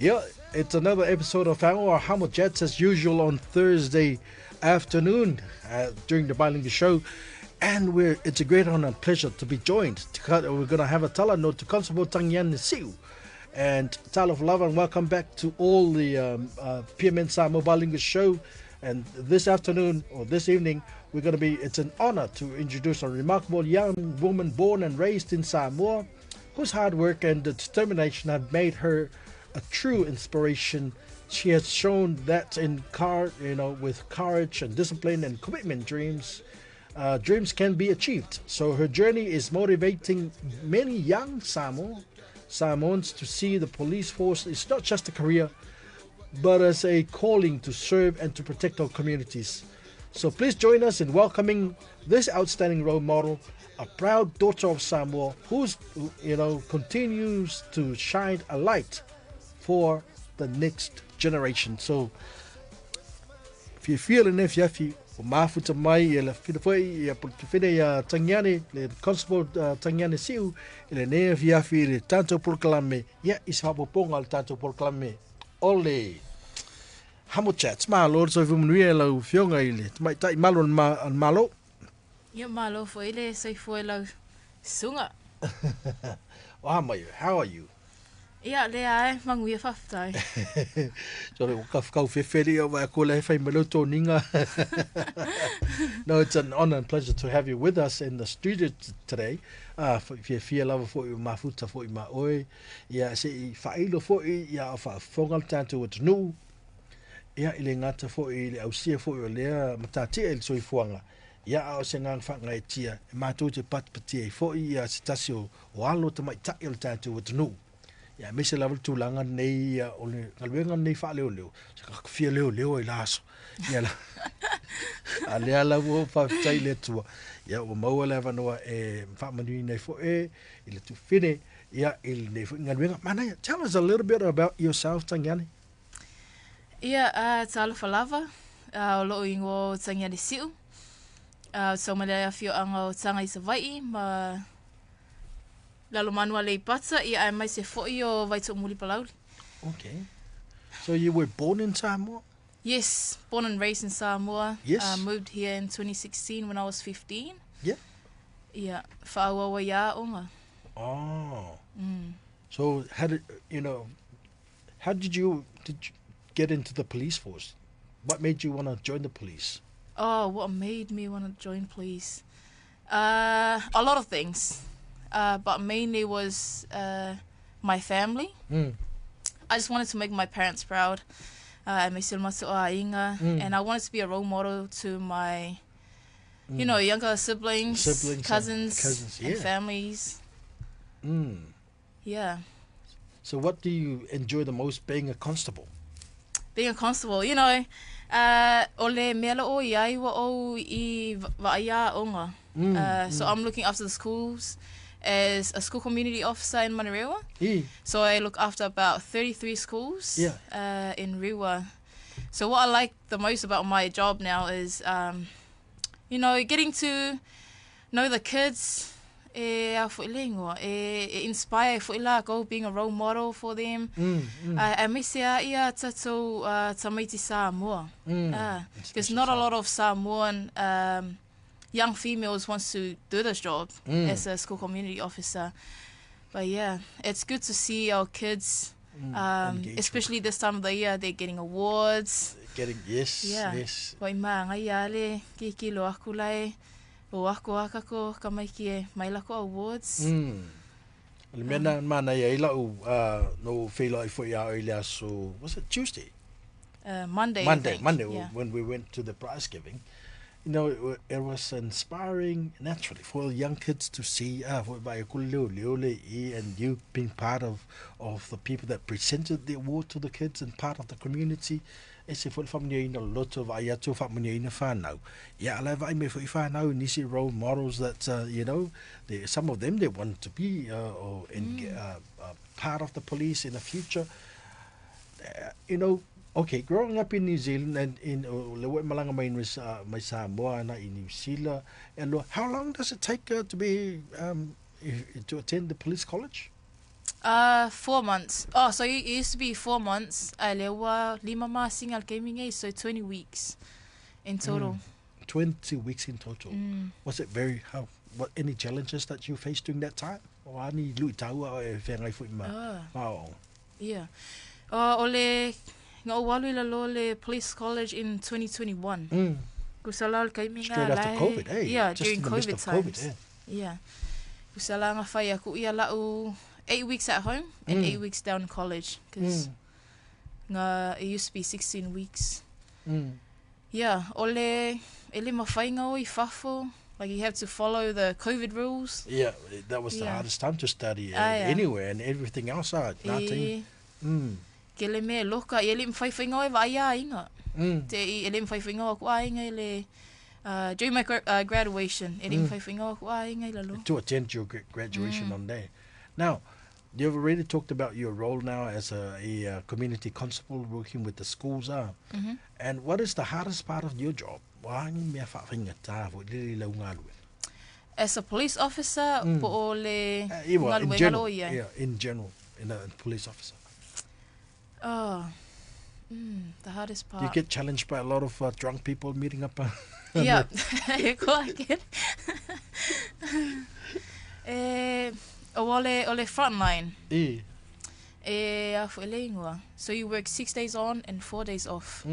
Yeah, it's another episode of our Hammer Jets as usual on Thursday afternoon during the bilingual show. And it's a great honor and pleasure to be joined. We're going to have a tala note to Constable Tagiane and tala of love and welcome back to all the PMN Samoa bilingual show. And this afternoon or this evening, it's an honor to introduce a remarkable young woman born and raised in Samoa whose hard work and determination have made her a true inspiration. She has shown that with courage and discipline and commitment, dreams can be achieved. So her journey is motivating many young Samoans to see the police force is not just a career, but as a calling to serve and to protect our communities. So please join us in welcoming this outstanding role model, a proud daughter of Samoa, who's continues to shine a light for the next generation. So if you feel enough yafi mafuta mai ela foi ya portofine ya Tagiane le Constable Tagiane siu ele ne yafi le tanto proclame ya isapoponga le tanto proclame ole hamo chats ma lord so vumnuia lo fionga ile mai tai malo malo ya malo foi le sai foi lo sunga. How are you? Yeah, le ai manguia faftai. So le kau fefeli o vai ko le fai maloto ninga. No, it's an honor and pleasure to have you with us in the studio today. If you feel love for you mafuta for you ma oi. Ya se failo for ya fa fongal tanto with no. Ya ile ngata for ile au sia for le matati el so ifuanga. Ya o sengang fa ngai tia mato te pat pati for ya sitasio o alo te mai ta el tanto with no. Ya mese level tu langa nei ole kalwenga nei fa leo ka fia leo I laso ya la ale ala wo fa tai le tu ya o mo le va no fa manu nei fo ile tu fine ya il nei fo ngalwenga mana. Tell us a little bit about yourself, Tagiane. Yeah, tala falava o lo ingo Tagiane siu. So malaya fio anga tanga I savai ma lalo manua le pata I ai mai se foi o vaito muli palauli. Okay. So you were born in Samoa? Yes, born and raised in Samoa. Yes. Moved here in 2016 when I was 15. Yeah. Yeah, whaawawa ia onga. Oh. So how did you get into the police force? What made you want to join the police? Oh, what made me want to join police? A lot of things. But mainly was my family. I just wanted to make my parents proud. And I wanted to be a role model to my, younger siblings, cousins, yeah. and families. Yeah. So what do you enjoy the most being a constable? Being a constable, ole mela o iai wa o I vaia onga. So I'm looking after the schools as a school community officer in Manarewa. So I look after about 33 schools in Rewa. So what I like the most about my job now is, getting to know the kids, inspire go being a role model for them. Because not a lot of Samoan young females wants to do this job as a school community officer. But yeah, it's good to see our kids, especially this time of the year, they're getting awards. Yes. Wai maanga iale, ki lo aku lai, o aku akako kamai mai lako awards. Mena mana ia ila no fela I foi a ile so was it Tuesday? Monday, yeah. When we went to the prize giving. It was inspiring naturally for young kids to see and you being part of the people that presented the award to the kids and part of the community. It's a family in a lot of ayato family in a fan now. Yeah, I love I may find now nisi role models that some of them they want to be part of the police in the future. Okay, growing up in New Zealand and in Malanga my Samoa and in New Zealand, and how long does it take to be to attend the police college? 4 months. Oh, so it used to be 4 months. Lewa lima ma singal gaming age, so 20 weeks in total. 20 weeks in total. Was it what any challenges that you faced during that time? O ani lui taua e whengai fui ma? Oh. Yeah. Ole nga walu la lo le police college in 2021. Kusala gaming straight after COVID, eh? Yeah, just during in the midst COVID of times. COVID, Yeah. Kusala nga whai aku ia lau 8 weeks at home and 8 weeks down in college because it used to be 16 weeks. Yeah, ole ele mawhainga o I whafo. Like you have to follow the COVID rules. Yeah, that was the hardest time to study anywhere and everything else. 19. Ke le me loka, ele mwhaiwhainga o e waia inga. Te ele mwhaiwhainga o kua inga ele during my graduation, ele mwhaiwhainga o kua inga ila lo. To attend your graduation on day. Now, you've already talked about your role now as a community constable working with the schools. And what is the hardest part of your job? As a police officer, in general, in a police officer. The hardest part. You get challenged by a lot of drunk people meeting up. Yeah, quite ole frontline. So you work 6 days on and 4 days off.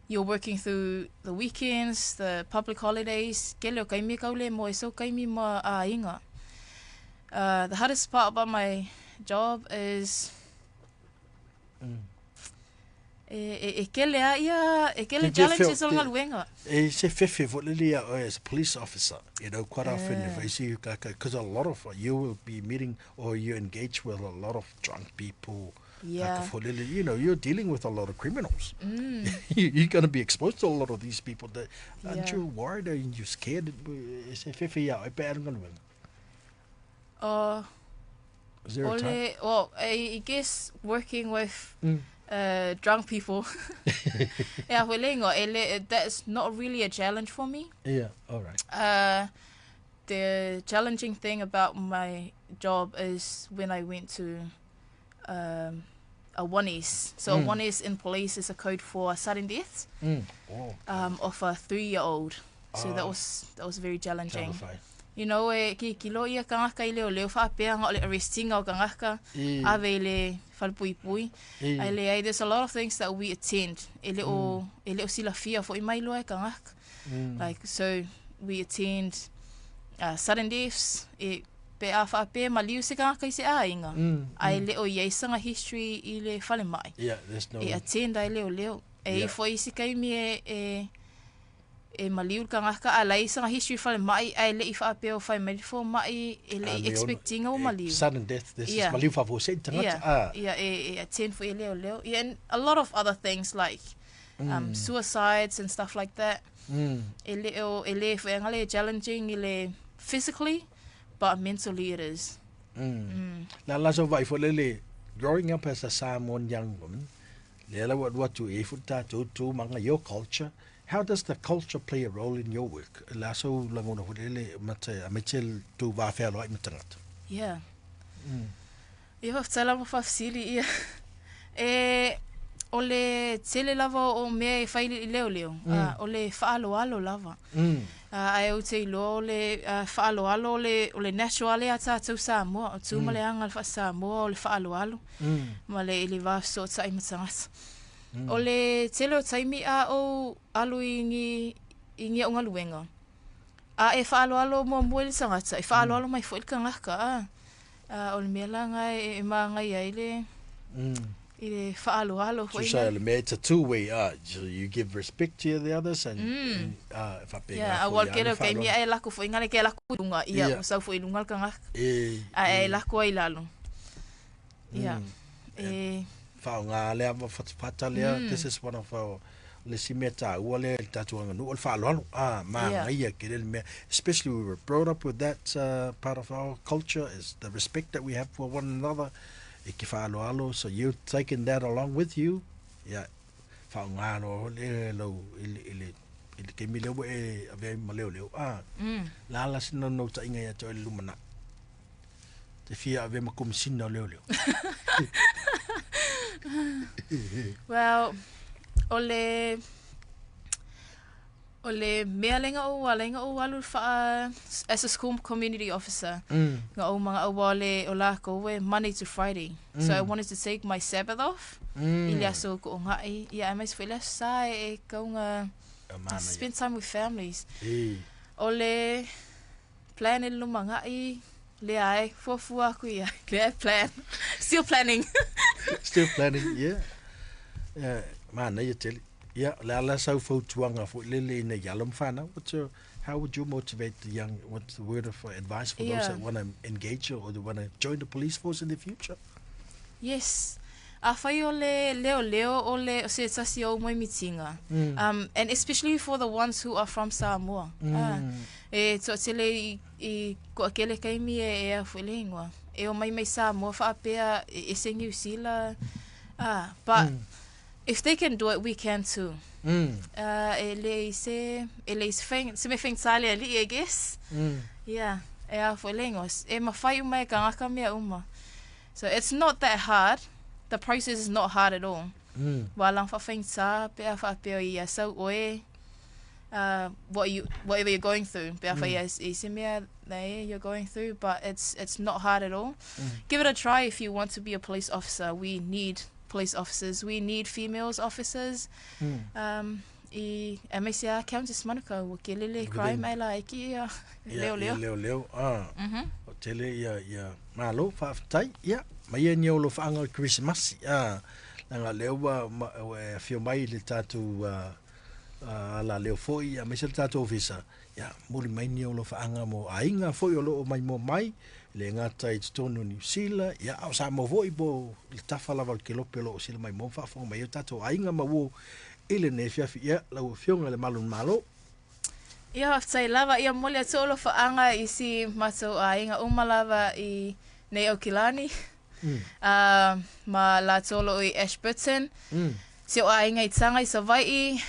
You're working through the weekends, the public holidays. The hardest part about my job is challenges on Luenga. As a police officer, quite often if I see you, because a lot of you will be meeting or you engage with a lot of drunk people. Yeah. You're dealing with a lot of criminals. You're going to be exposed to a lot of these people. Aren't you worried? Are you scared? Is there a time? Well, I guess working with drunk people, that's not really a challenge for me. Yeah, all right. The challenging thing about my job is when I went to a 1S. So a 1S in police is a code for sudden death of a 3-year-old. So that was very challenging. Terrifying. Ki lo ia kangaka I leo whapea ngā ole arrestinga o kangaka ave le whalpui. There's a lot of things that we attend. Leo sila fia fo I mai loa kangaka. Like, so we attend sudden deaths. Pe a whapea ma liu se kangaka I se ainga. Leo iei sanga history I le whale mai. Yeah, there's no... attend leo. Fo I se kaimi maliu kangaka alai sanga history fale mai le I whapeo whai medifo mai le expecting o maliu. Sudden death, this is maliu whavo se tangata. Attend for leo. And a lot of other things like suicides and stuff like that. Ele whaengale challenging physically, but mentally it is. Now, laso vai fo lele, growing up as a Samoan young woman, lela what to efuta to manga your culture. How does the culture play a role in your work? Laso langona hulele mate amichel tu va felo ai matangata. Yeah. Ia whaftala mo whafsili ia. Ole tele lava o mea whaili I leo. Ole whaaloalo lava. Ai au te ilo ole whaaloalo ole naturale a tātou Samoa. O tūmale anga le wha Samoa ole whaaloalo. Ma le ili wāso tai matangata. Ole tele o taimi a o alu ingi o ngaluenga. E whaaloalo mua mua li sangata. E whaaloalo mai fo ilka ngaka. Ole mea langa e maangai aile. So it's a two-way. You give respect to the others and awal kero kai mia e lako fo ingale ke lako lunga ia usau fo ilungal kanga e lako ai lalo fa nga le fata le this is one of our le simeta wale tatuanga no fa lo ma ia ke le especially we were brought up with that part of our culture is the respect that we have for one another. So you're taking that along with you, yeah. ke mi leo e ave ma leo la la sino no ta inga ya to lumana te fia ave ma komisina leo Well, ole mea lenga o walu fa as a school community officer. Nga o mga awale o lako we Monday to Friday. So I wanted to take my Sabbath off. Ilia so ko ngai ia mais fela sa e ko nga spend time with families. Ole plan el lumanga I le ai fofua ku ia le plan. Still planning. Still planning, yeah. Man, you tell yeah, la so fo tuanga fo lele in yalum fana. How would you motivate the young? What's the word of advice for those that want to engage or want to join the police force in the future? Yes. A whai o leo o le o se tasi o moi mitinga. And especially for the ones who are from Samoa. E to tele I ko akele kaimi e a whelengwa. E o mai Samoa wha apea e sengi usila. But if they can do it, we can too. Ele se feng se me feng sale ali, I guess. Yeah. E a whelengos. E ma whai umai ka ngaka mea uma. So it's not that hard. The process is not hard at all. Walang fa feng sa pe a fa pe ia so oe whatever you're going through. Pe a fa ia se mea you're going through, but it's not hard at all. Give it a try if you want to be a police officer. We need police officers. We need females officers. I MSA Countess Manukau o ke lele crime ai la iki leo. O tele ia malo fa tai ia mai e niolo fa anga Christmas nga leo e fio mai le tatu la leo foi a mesel tatu ofisa ia muli mai niolo fa anga mo ainga foi o lo mai mo mai le ngata I tonu New Zealand ia au sa mo voi bo le tafala val ke lopelo o sila mai mo fa fo mai tatu ainga ma wo ile ne fia ia la fionga le malo ia aftai lava ia mole tolo fa anga isi mato ainga umalava I nei o Kilani ma la tolo I Ashburton se o ainga I tanga I Savai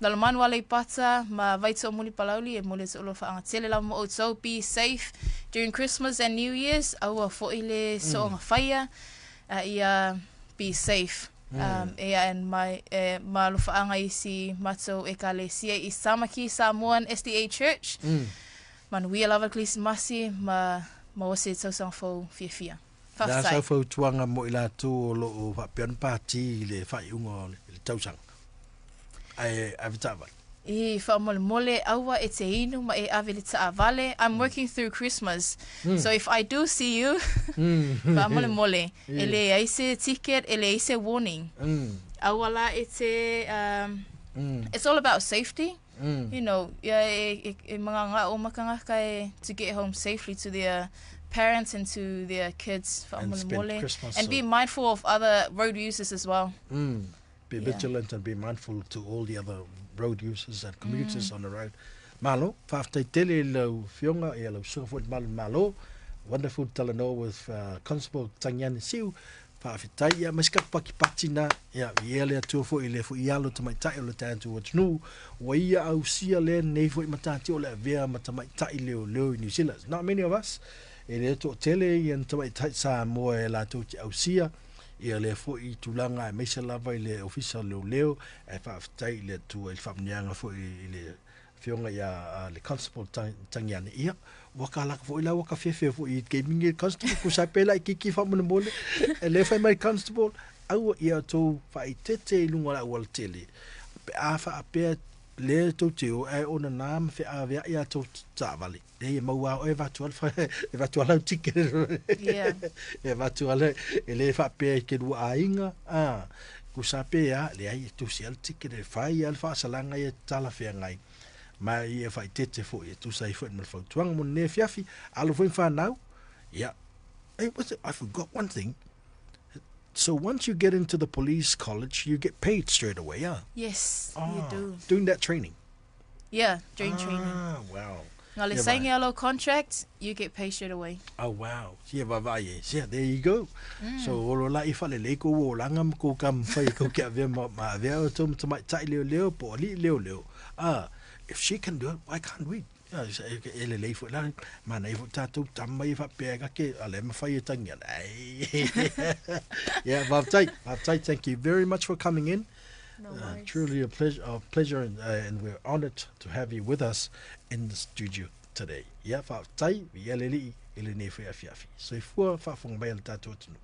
la manu wale pata ma vaito muli palauli e mole tolo fa anga tele la mo so be safe during Christmas and New Year's aua fo ile so nga fire ia be safe. And my malufaanga isi mato ekalesia I Samaki Samoan SDA Church. Man we lava Christmasi ma wase tausang fo fia. Da sa fo tuanga mo ila tu lo fa pian party le fa ungo le tausang. Ai avitava. I fa mole awa e te inu ma e ave le taavale. I'm working through Christmas. So if I do see you, fa mole ele aise ticket, ele aise warning. Awala it's it's all about safety. You know, mga nga o makanga kai to get home safely to their parents and to their kids and be mindful of other road users as well. Be vigilant and be mindful to all the other road users and commuters on the road. Malo, whaftai tele lo fionga e lo sufot malo. Wonderful talanoa with Constable Tagiane siu. Whawhitai ia maskapaki patina ia iele atua fo I le fo ialo tamai tai o le tātu o tunu. Wa ia au sia le nei fo I matati o le avea matamai tai leo I New Zealand. Not many of us. E le to tele I tamai tai sa moa e la tōti au sia. Ia le fo I tulanga e meisa lava I le official leo e whawhitai le tu e whamnianga fo I le fionga ia le Constable Tagiane ia. Waka laka fo ila waka fefe fo I gaming constable ko sa pela I kiki whamuna mole e le whai mai constable au ia tō whai tete I lunga la wal tele pe a wha apea le tō teo e ona nām whi a wea ia tō tāwali e maua o e watu ala tike e watu ala e le wha apea I ke rua a inga ko sa pea le ai e tō si ala tike le whai ala wha asalanga I tala whea ngai ma I e whai tete fo I tu sai fo I malfau tuanga mo ne fiafi alo fo I whanau yeah. Hey, I forgot one thing. So once you get into the police college you get paid straight away, yeah? Yes, you do. Doing that training? Yeah, during training. Wow. Ngale Yeah, signing right. a low contract, you get paid straight away. Oh wow. Yeah, yeah, there you go. So olo la ifa le ko wo langam ko kam fai ko kia ve ma ve o tum to mai tai leo po li leo. If she can do it, why can't we? Ele le fo la ma nei fo tatu tam mai fa pe ka ke ale ma fai tang ya. Yeah, Baptai, thank you very much for coming in. No worries. Truly a pleasure, and we're honored to have you with us in the studio today. Yeah, Baptai, vi ele li ele ne fo ya fiafi. So if fa fong ba el tatu tunu.